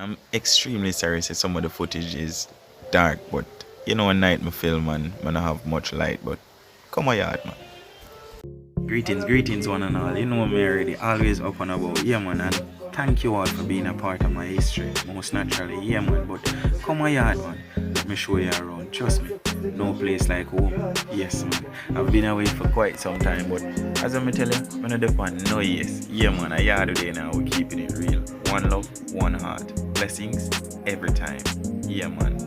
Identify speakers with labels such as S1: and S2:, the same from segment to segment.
S1: I'm extremely sorry say some of the footage is dark, but you know, one night me film and I don't have much light, but come on yard, man. Greetings, one and all. You know me already, always up and about. Yeah, man, and thank you all for being a part of my history. Most naturally, yeah, man. But come on, yard, man. Let me show you around. Trust me, no place like home. Yes, man. I've been away for quite some time, but as I'm tell you, when I depend, no yes. Yeah, man, a yard today now, we're keeping it real. One love, one heart. Blessings every time. Yeah, man.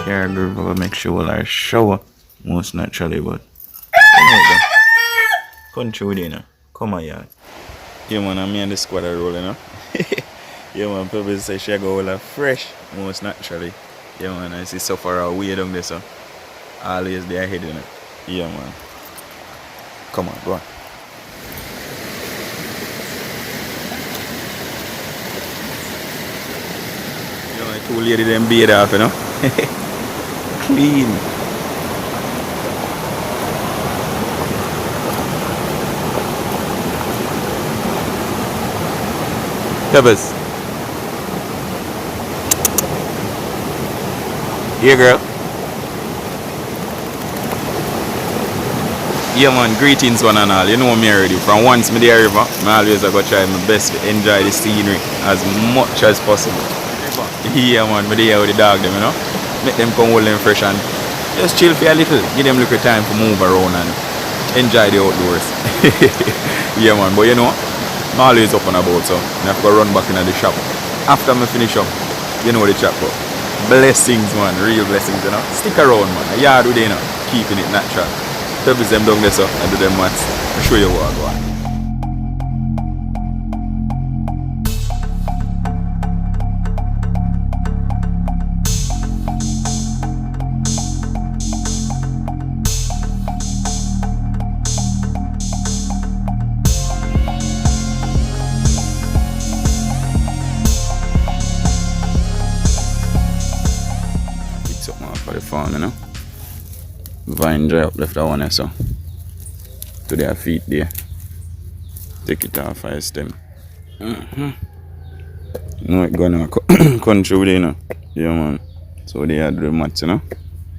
S1: Caregiver make sure I shower most naturally, but you know, country with you know. Come on, yard. Yeah, man, I'm me and the squad are rolling, you know. Yeah, man, people say she go all fresh most naturally. Yeah, man, I see so far away down there, so always there ahead, you know. Yeah, man. Come on, go on. You know, two ladies them beard off, you know. Clean. Peppers. Yeah, girl. Yeah, man, greetings one and all. You know me already. From once me there river, I always I go try my best to enjoy the scenery as much as possible. Yeah, man, me there with the dog them, you know. Make them come hold them fresh and just chill for a little. Give them a little time to move around and enjoy the outdoors. Yeah, man, but you know, I'm always up and about, so I have to go run back into the shop. After I finish up, you know the chat, but blessings, man, real blessings, you know. Stick around, man. A yard with you, know, keeping it natural. Pebbles them down there, so I do them mats. I'll show you what I go on. Fix up, man, for the farm, you know. Vine dry up left that one there, so to their feet there. Take it off fire stem. No, it gonna country with you know. Yeah, man. So they had the mats, you know.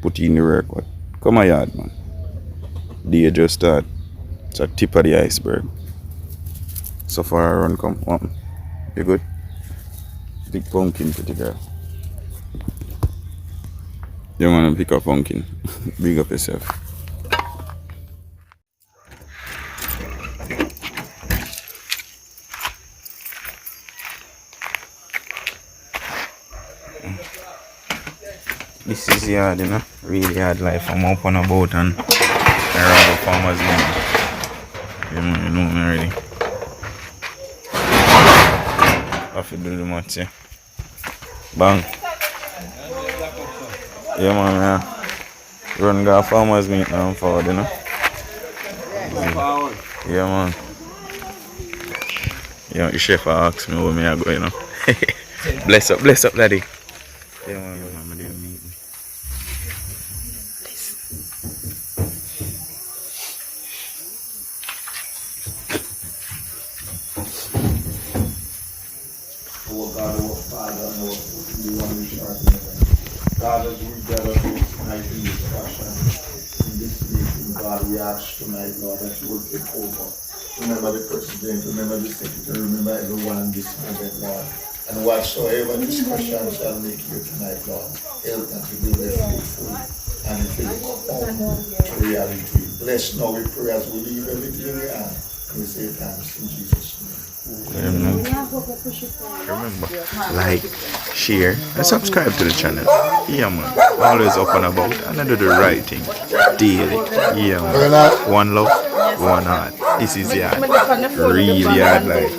S1: Put in the work. But come on, yard, man. Day just start. It's a tip of the iceberg. So far, I run come. One. You good? Big pumpkin, pretty girl. You wanna pick up pumpkin. Big up yourself. This is yard, you know. Really hard life. I'm up on a boat and around the farmers land. You know me already. Have to do the much, yeah. Bang. Yeah, man, yeah. Run go farmers meet now and forward, you know. Yeah, man. Yeah, the chef asked me where me I go, you know. Bless up, daddy. Yeah, man, I'm there meeting.
S2: Oh God, our Father, and our Holy One, we shall never. God, as we gather here tonight in this fashion, in this meeting, God, we ask tonight, Lord, that you will take over. Remember the president, remember the secretary, remember everyone in this moment, Lord. And whatsoever discussion shall make here tonight, Lord, help them to be faithful and it will come to reality. Bless now, we pray as we leave everything in your hand. We say thanks in Jesus' name.
S1: Remember, like, share, and subscribe to the channel. Yeah, man. Always up and about, and I do the right thing daily. Yeah, man. One love, one heart. This is hard. Really hard life.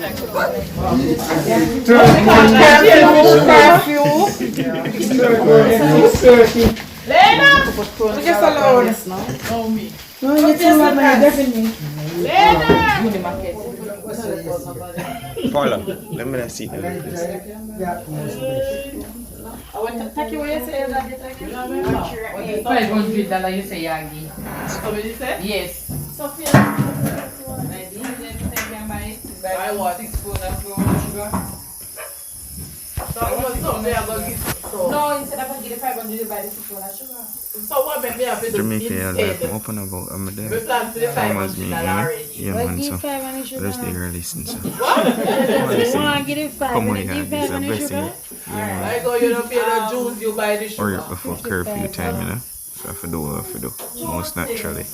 S1: Paula, let me see the this.
S3: I want to take you away and say that $500 you say Yagi. How did you say? Yes. Sophia. I what? 6 spoons of sugar. No, instead of getting 500 you buy the 6 spoons of sugar. So what make me have to do
S1: Jamaican, yeah, like, open about, I'm there.
S3: We plan for the
S1: Farmers meet,
S3: $500
S1: yeah, man, so let's take her listen, so.
S3: What?
S1: Come on, yeah, it's a blessing. Yeah,
S3: I go, you don't pay the juice, you buy the sugar.
S1: hurry up before curfew time, you know. So I have to do what I have to do, most naturally.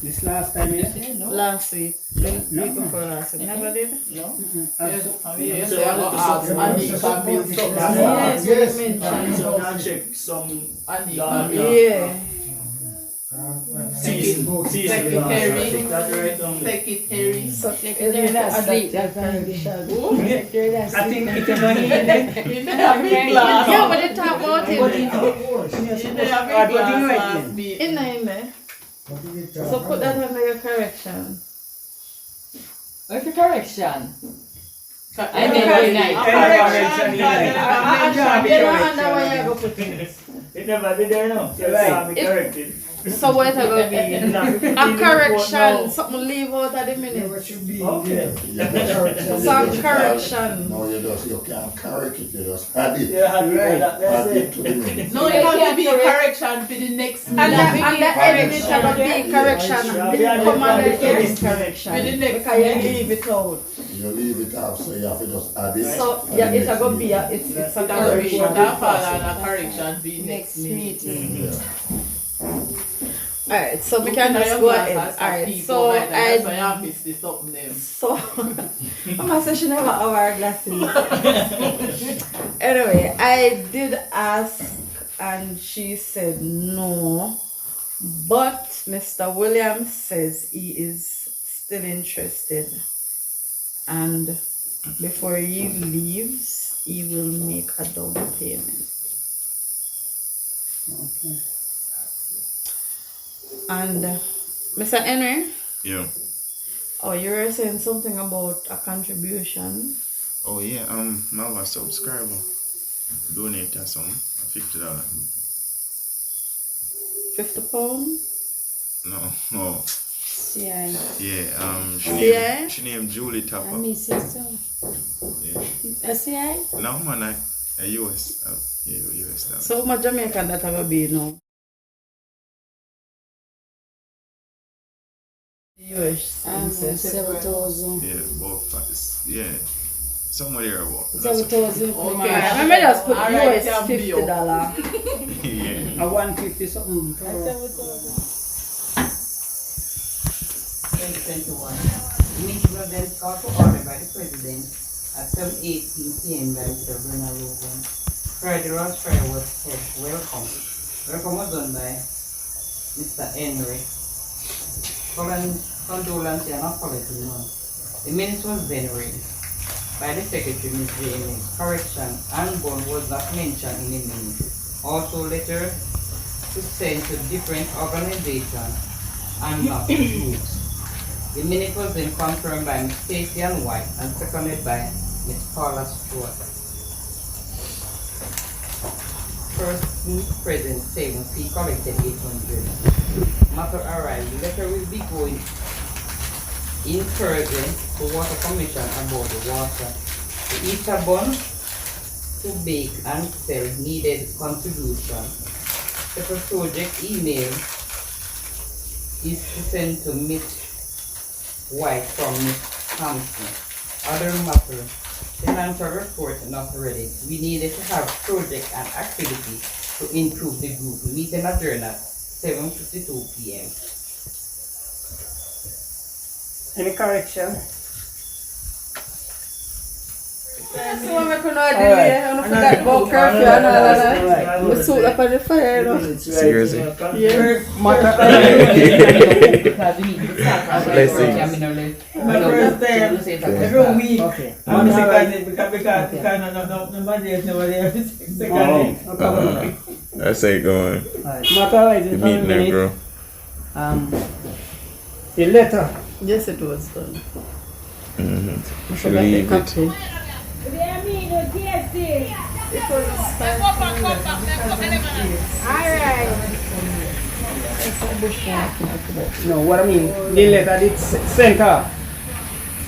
S4: This last time, yeah?
S3: Last week. Week before last week. Never did? No. Yes,
S4: Yes,
S3: I go ask Andy to build something.
S4: Yes,
S3: Yes,
S4: yes.
S3: mentioned.
S4: I'll check some
S3: Andy.
S4: Yeah.
S3: Secretary. Secretary.
S4: Secretary that's asleep.
S3: Who?
S4: Secretary that's asleep. I think it is money.
S3: In the big glass.
S5: Yeah, but they talk about it.
S3: In the big glass. In there. So put that under your correction.
S5: What's the correction?
S3: I
S5: did
S3: night.
S4: Correction.
S3: You don't under where you go put it.
S4: It never did there now. So right. Corrected.
S3: So what it gonna be? A correction. Something leave out at the minute.
S4: Okay.
S3: Some correction.
S2: No, you can't correct it, you just add it.
S4: Yeah,
S2: Add
S4: that's
S2: it
S4: it.
S2: to the minute.
S3: No, it has to be correction for the next
S5: And
S3: minute.
S5: the
S3: edit it gonna be correction. Come on, the edit correction. For the next because you leave it out.
S2: You leave it out, so you have to just add it.
S3: So yeah, it's gonna be it's a correction.
S6: That part and a correction be
S3: Next meeting.
S2: Yeah.
S3: Alright, so we can just go ahead. Alright, so
S6: that's why I missed this up them.
S3: so Mama said she never have our glasses. Anyway, I did ask and she said no. But Mr. Williams says he is still interested. And before he leaves, he will make a down payment.
S4: Okay.
S3: And Mr. Henry,
S1: Yeah.
S3: oh, you were saying something about a contribution.
S1: Oh, yeah, I have a subscriber. Donate us some $50.
S3: £50?
S1: No.
S5: Yeah.
S1: Yeah,
S3: CI?
S1: she named Julie Topper.
S5: I miss it so.
S1: Yeah.
S5: A CI?
S1: No, man, a US. Yeah, US dollar.
S3: So how much Jamaican that will be now? US.
S5: 7,000.
S1: Yeah, both. Yeah, somewhere there about.
S5: 7,000.
S3: Okay, let me just put
S6: Alright,
S3: US
S6: tell me,
S3: $50.
S1: Yeah.
S4: A 150 something.
S7: 2021. The meeting was then called to order by the President at 7:18 p.m. by Mr. Bernard Logan. Friday Ross Friday was said, welcome. Welcome was done by Mr. Henry. Condolence and apology none. The minutes was then read by the Secretary, Ms. J.M. Correction and bond was not mentioned in the minutes. Also letter to send to different organizations and not groups. The minute was then confirmed by Ms. Stacey and White and seconded by Ms. Paula Stewart. Person present saying fee collected 800. Matter arrived. The letter will be going in person to Water Commission about the water. The Easter bun to bake and sell needed contribution. The project email is to send to Ms. White from Ms. Thompson. Other matter, financial report not ready. We needed to have project and activity to improve the group. We meet in adjourn at 7:52 p.m.
S4: Any correction?
S3: That's what I could not do. I don't forget about curfew and all of that. We suit up on the fire, you know.
S1: Seriously?
S3: Yeah.
S7: Because we need to start
S1: Blessings.
S4: My first time, every week.
S5: Okay.
S4: On the second day, because nobody else second day.
S1: That's it going.
S4: Matter is
S1: The
S4: it
S1: meeting there, bro.
S4: the letter.
S3: Yes, it was done.
S1: Mm-hmm.
S3: I
S1: Should
S3: forgot the
S1: leave it.
S3: copy. It was a spam.
S4: No, what I mean, the letter did sent her.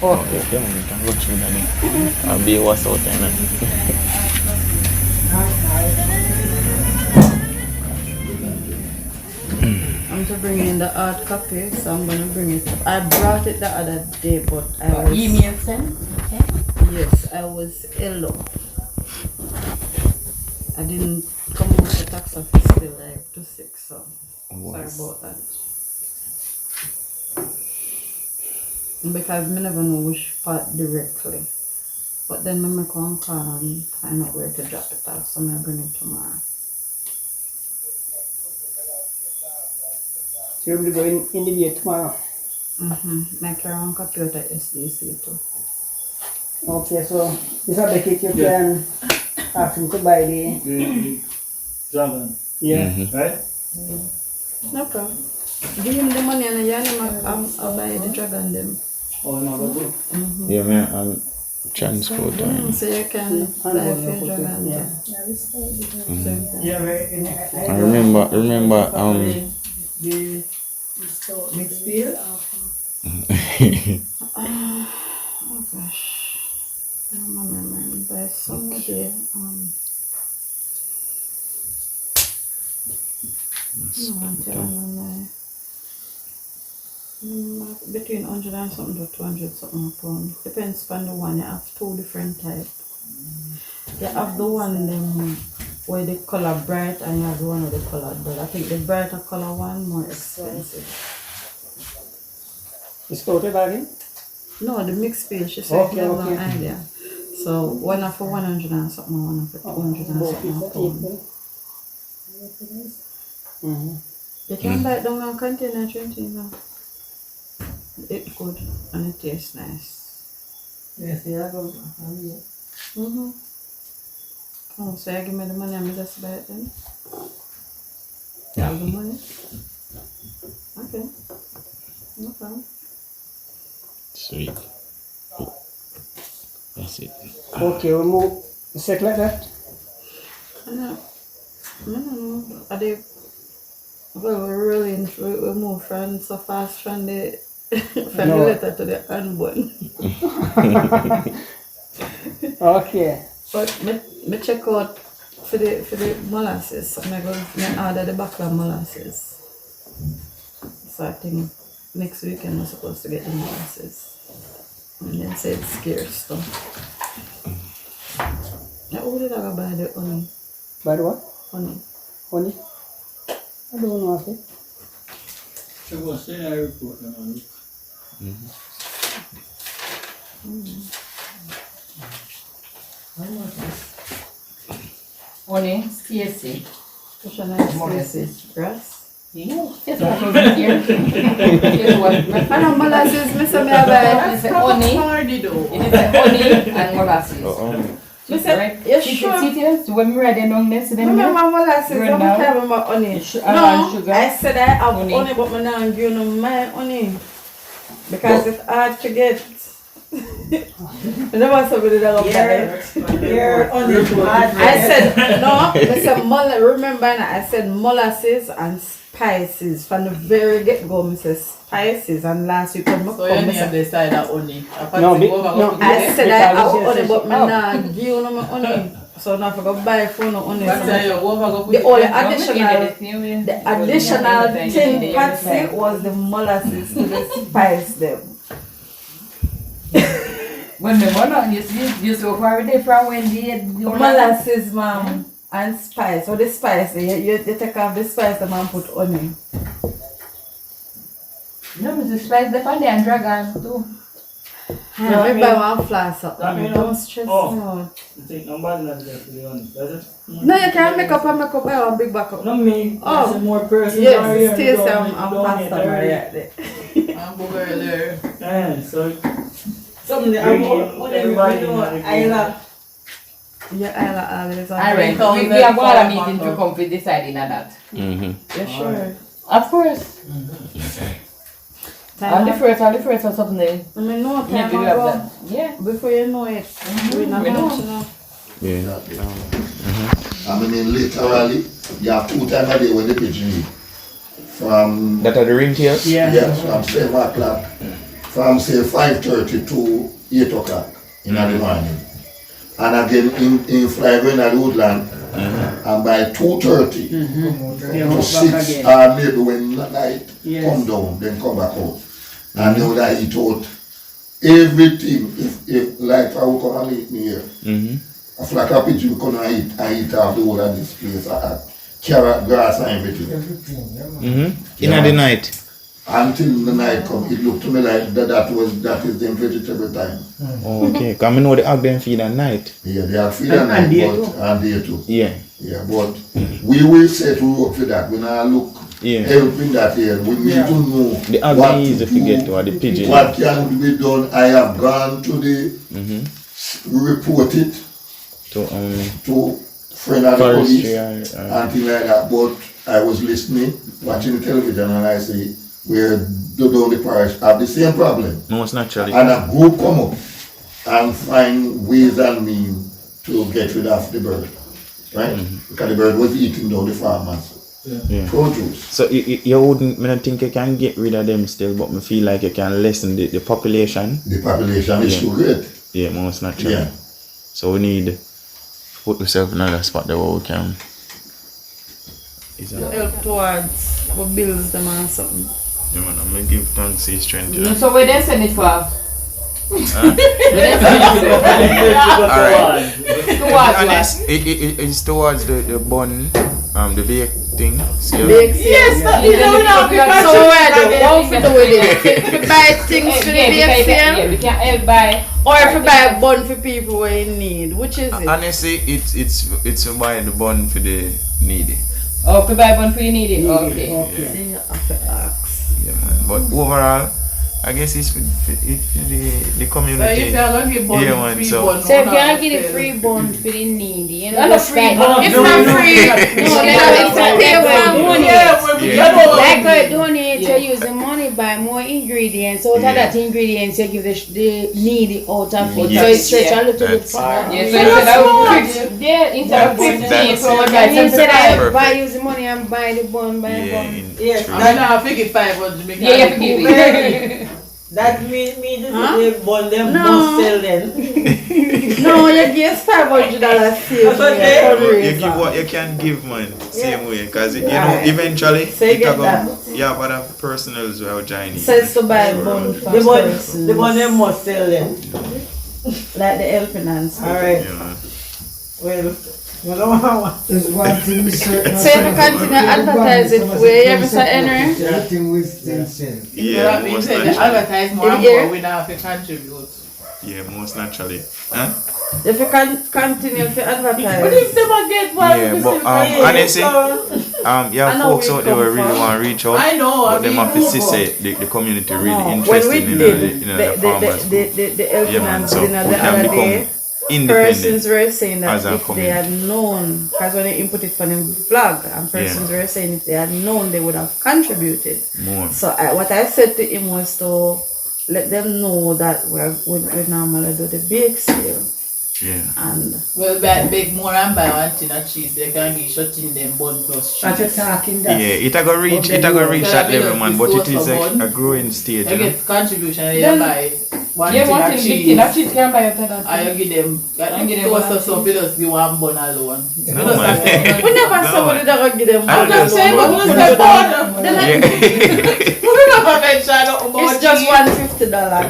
S4: Okay.
S1: Yeah, we can go through that. I'll be what's out there now.
S3: I'm to bring in the hard copy, so I'm gonna bring it. I brought it the other day, but I was
S7: email sent.
S3: yes, I was ill. I didn't come out the tax office till like 2:06, so sorry about that. Because I never know which part directly. But then I come call and find out where to drop it off, so I'm gonna bring it tomorrow.
S4: So you'll be going in the day tomorrow.
S3: My current computer SDC too.
S4: Okay, so this is the kit you can ask him to buy the
S8: Dragon,
S4: yeah.
S8: right?
S3: No problem. Give him the money and I'll buy the dragon them.
S8: Oh, no, but good.
S1: Yeah, man, I'm transport.
S3: So you can buy a few dragon.
S4: Yeah.
S3: Yeah.
S4: Yeah,
S1: I remember,
S4: the mixed beer.
S3: Oh gosh. I don't remember. Buy somebody. No, I'm telling you. Between 100 and something to 200 something a pound. Depends on the one. You have two different types. You have the one them where the color bright and you have the one with the color dull. I think the brighter color one more expensive.
S4: You spouted again?
S3: No, the mixed field. She said
S4: Okay,
S3: she has
S4: okay.
S3: no idea. So one for 100 and something, one for 200 and something a pound. You can buy it down on container 20 now. It's good and it tastes nice.
S4: Yes, yeah, go.
S3: Oh, so you give me the money and I just buy it then? You have the money? Okay. No problem.
S1: Sweet. That's it.
S4: Okay, we'll move. Set like that.
S3: No. Are they, well, we move from so fast from the from
S4: No.
S3: the letter to the unborn.
S4: Okay.
S3: But me check out for the molasses. I'm going to order the back of molasses. So I think next weekend I'm supposed to get the molasses. And then say it's scarce though. Now who did I go buy the honey?
S4: By the what?
S3: Honey.
S4: Honey? I don't know of it.
S8: So what's the report on it?
S7: Only CSC.
S3: Which one is this? Grass?
S7: Guess what was here? Guess what?
S3: I know molasses, me say me a buy.
S7: It's honey.
S6: Hardy though.
S7: It is honey and molasses.
S3: Me say,
S7: Right?
S3: you
S7: See,
S3: sure?
S7: see here? So when we read the this, then
S3: Remember molasses,
S7: Right
S3: I'm
S7: now?
S3: talking about honey.
S7: and
S3: No,
S7: sugar.
S3: I said I have
S7: Honey.
S3: honey, but me not give no my honey. Because it's hard to get. I never somebody that will buy it.
S4: You're on the
S3: I said, no, I said, remember now, I said molasses and spices. From the very get-go, I said spices. And last week, when I
S6: So you
S3: come, I
S6: need
S3: said,
S6: to decide that only.
S4: No, no.
S3: I said I have
S4: Because
S3: honey, but me
S4: oh.
S3: not give you no honey. So now I go buy for no honey.
S6: But
S3: So
S6: you go over go put
S3: the
S6: it
S3: only
S6: in.
S3: additional thing Patsy was the molasses to the spice them.
S7: When the one you so far different when they
S3: Molasses, ma'am, and spice. So the spice, you take off the spice and man put onion.
S7: No, but the spice the pan and dragon too.
S3: Yeah, I buy one flask up.
S8: That mean,
S3: Don't stress
S8: oh.
S3: me out.
S8: You think nobody not there to be honest, does it?
S3: No, you can't make up and make up by one big backup.
S8: Not me.
S3: Oh.
S8: There's more persons
S3: Yes,
S8: are here.
S3: still
S8: Don't
S3: some
S8: make-
S3: and
S8: don't
S3: pasta
S8: make
S3: right
S8: early.
S3: there.
S6: Hamburger there.
S8: Yeah, so
S2: Something
S8: Bring in
S2: whatever
S8: everybody
S2: you know,
S8: in the
S2: I love.
S3: Yeah, I like always.
S7: Alright,
S6: so
S7: we
S6: we
S7: have
S6: have
S7: a
S6: a
S7: meeting
S6: meeting
S7: to come for deciding on that.
S3: Yeah, sure.
S7: Of course. On the
S3: Time
S7: first or something there.
S3: I mean, no
S7: Yeah,
S3: time
S7: we have
S3: ago.
S7: that. Yeah.
S3: Before you know it, we not
S7: We know.
S3: much now.
S1: Yeah.
S2: I mean, literally, you have 2 times a day when the pigeon eat. From
S1: That are the ring tails?
S2: yes, from 7 o'clock, from say 5:30 to 8 o'clock in the morning. And again in fly going at the woodland, and by 2:30 to 6 or maybe when night come down, then come back out. And now that eat out everything, if like I will come and eat me here. A flock of pigeon come and eat off the whole of this place. Carrot, grass and everything.
S1: In the night.
S2: Until the night come, it looked to me like that is them vegetable time.
S1: Okay, because I know the hog them feed at night.
S2: Yeah, they are feed at night, and day too.
S1: Yeah.
S2: Yeah, but we will set to work for that. We now look
S1: Yeah.
S2: helping that here. We need to know
S1: The hog
S2: what
S1: them easy to get to, or the pigeon.
S2: what can be done. I have gone to the report it to friend of the police
S1: Forestry
S2: and things like that. But I was listening, watching the television, and I say we're down the parish have the same problem.
S1: most naturally.
S2: And a group come up and find ways and means to get rid of the bird, right? Because the bird was eating down the farmers'
S1: Yeah.
S2: produce.
S1: So you wouldn't, I don't think you can get rid of them still, but I feel like you can lessen the population.
S2: The population is too great.
S1: Yeah, most naturally.
S2: Yeah.
S1: So we need to put ourselves in another spot there where we can.
S3: Help towards what bills them and something.
S1: Yeah, man, I'm gonna give thanks to his strength.
S7: No, so where they send it for?
S1: Alright.
S7: Towards
S1: Honest, it's towards the bun, the bake thing. See,
S6: Yes, but you don't know.
S3: So what we do with it? If we buy things for the bake sale,
S7: we can help buy.
S3: or if we buy a bun for people who in need, which is it?
S1: honestly, it's to buy the bun for the needy.
S7: Oh, to buy one for you need it. Okay.
S3: You have to ask.
S1: Yeah, man. But overall, I guess it's for the community.
S6: But if you're going to give bun,
S1: Yeah, man,
S6: free
S1: so-
S6: bun,
S5: So if
S6: no
S5: you
S6: one
S5: get
S6: will
S5: a free bun for the needy, you know,
S7: Not a
S5: just
S7: free
S5: like,
S7: bun.
S3: It's not free.
S5: no,
S3: It's
S5: it's a pay for money.
S6: Yeah, when we
S1: Yeah.
S6: get one.
S5: Like I donate, you use the money buy more ingredients. Out of
S1: Yeah.
S5: that ingredients, you give the needy out of it.
S1: Yes.
S5: So it's such a little bit
S1: That's-
S5: far.
S7: Yes, so instead of yeah, instead of
S1: That's-
S7: 50, so
S1: that's-
S7: buy
S5: And instead of
S1: Perfect.
S5: buy use the money and buy the bun, buy the
S1: Yeah,
S5: bun.
S2: Yes,
S1: true.
S6: I'm not figure 500 because
S7: Yeah, you have to give it.
S2: That means this
S3: Huh?
S2: is the bun them
S3: No.
S2: must sell them.
S3: No, you give $500 save
S2: That's
S3: me
S2: okay.
S3: a
S1: You give
S3: fundraiser.
S1: what you can give, man. Same way, because you know,
S3: Alright.
S1: eventually,
S3: So you get
S1: go,
S3: that.
S1: yeah, but other personals will join you.
S3: So it's to buy a bun for persons.
S2: them must sell them.
S3: Like the helping hands.
S2: Alright,
S1: Yeah, man.
S2: well, you know how
S9: There's one thing certain.
S3: So if you continue advertise it, where you Mr. Henry?
S9: Everything with themselves.
S1: Yeah,
S6: that means
S1: most
S6: they
S1: naturally.
S6: advertise more and
S3: Yeah.
S6: more, we don't have to contribute.
S1: Yeah, most naturally. Huh?
S3: If you can continue to
S6: But
S3: advertise.
S6: if they might get one,
S1: Yeah,
S6: we
S1: but
S6: still
S1: honestly, yeah,
S3: I know
S1: folks
S3: we
S1: out there will
S3: come
S1: really
S3: from.
S1: want to reach out.
S6: I know,
S1: But
S6: I
S1: them
S6: mean,
S1: have to see
S6: move
S1: say the community really
S3: No, when
S1: interested
S3: we
S1: in
S3: did
S1: the farmers.
S3: the helping
S1: Yeah, man,
S3: hands
S1: so
S3: dinner
S1: we
S3: the
S1: can
S3: other
S1: become
S3: day,
S1: independent.
S3: persons were saying that
S1: as a
S3: if they
S1: community.
S3: had known, because when they input it for the vlog, and persons were saying if they had known, they would have contributed.
S1: More.
S3: So what I said to him was to let them know that we normally do the bake sale,
S1: Yeah.
S3: and
S6: Well, bake more and buy one tin of cheese, they can give shut in them bun plus
S4: But you're
S6: cheese.
S4: talking that.
S1: Yeah, it a go reach that level, man, but it is a growing stage.
S6: You
S1: You know?
S6: get contribution, and you
S7: Then-
S6: buy one
S7: Yeah,
S6: tin
S7: one
S6: of
S7: thing, big
S6: cheese.
S7: thing, that cheese can buy after that.
S6: And you give them,
S7: And give them
S6: so
S7: one
S6: so some people just give one bun alone. You
S1: No,
S6: just
S1: man.
S6: have to-
S3: we never
S1: No,
S3: saw what they gonna give them.
S1: I
S6: I'm just saying, but we step on.
S1: Yeah.
S6: We never mention nothing about
S3: It's just
S6: cheese.
S3: $150.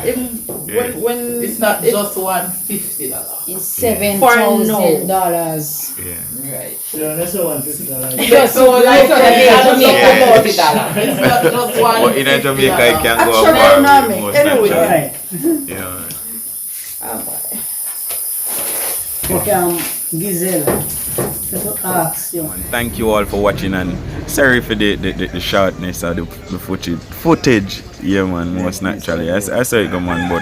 S3: when
S6: It's not just $150.
S5: It's
S3: For
S5: $7,000.
S1: Yeah.
S6: Right.
S8: Yeah, that's a $150.
S5: Just
S6: So like
S5: look
S6: $40.
S5: at
S1: Yeah.
S6: It's not just $150.
S1: But in Jamaica, you can go
S3: Actually,
S1: far
S3: no,
S1: with
S3: me.
S1: most
S3: Anyway.
S1: naturally.
S4: Right.
S1: Yeah.
S4: Okay, Giselle. To ask you.
S1: Thank you all for watching, and sorry for the shortness of the footage. Yeah, man, most naturally. I saw it go, man, but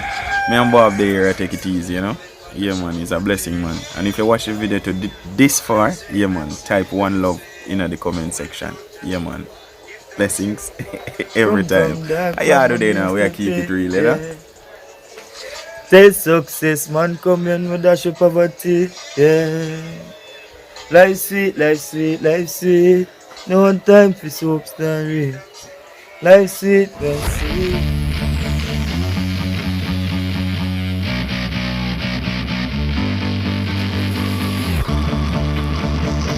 S1: me and Bob there, I take it easy, you know. Yeah, man, it's a blessing, man. And if you watch the video to this far, yeah, man, type one love in the comment section. Yeah, man. Blessings every time. Yeah, today now we are keep it real, you know.
S10: Taste success, man, come in with a shop of poverty. Yeah. Life sweet, life sweet, life sweet. No one time for soap story. Life sweet, life sweet.